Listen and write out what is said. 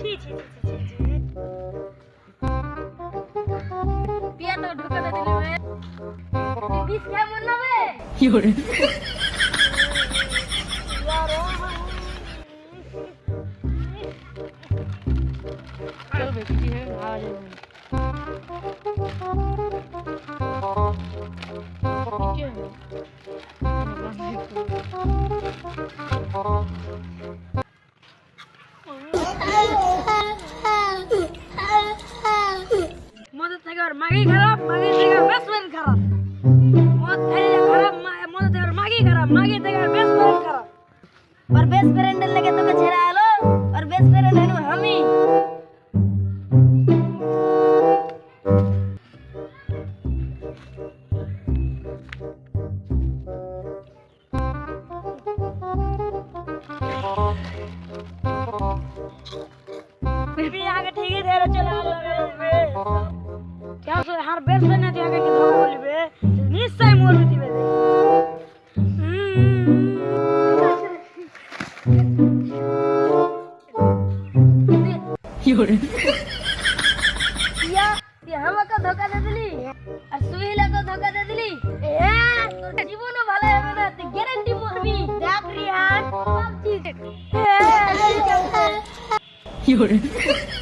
ছি ছি ছি ছি ছি। পিয়ানো ঢুকাতে দিলি বে বিষ কেমন নাবে কি করে চলবে কিছু হবে ভাবা যাবে মদ থেকে আর মাগি খারাপ মাগি থেকে আর বেস্ট ফ্রেন্ড খারাপ মদ খাইলে খারাপ মদ থেকে আর মাগি খারাপ মাগি থেকে আর বেস্ট ফ্রেন্ড খারাপ और बेस्ट फ्रेंड लगे तो छेड़ा आलो और बेस्ट फ्रेंड है हमी बेबी आगे ठीक है तेरे चला क्या सो हर बेस्ट फ्रेंड है तो आगे के धोखा बोली बे निश्चय मोर बिती बे কি করে ये हमको धोखा दे दिली और सुहेला को धोखा दे दिली ए जीवन ভালো হবে না তুই গ্যারান্টি মরবি দেখ রিহান সব ঠিক কি করে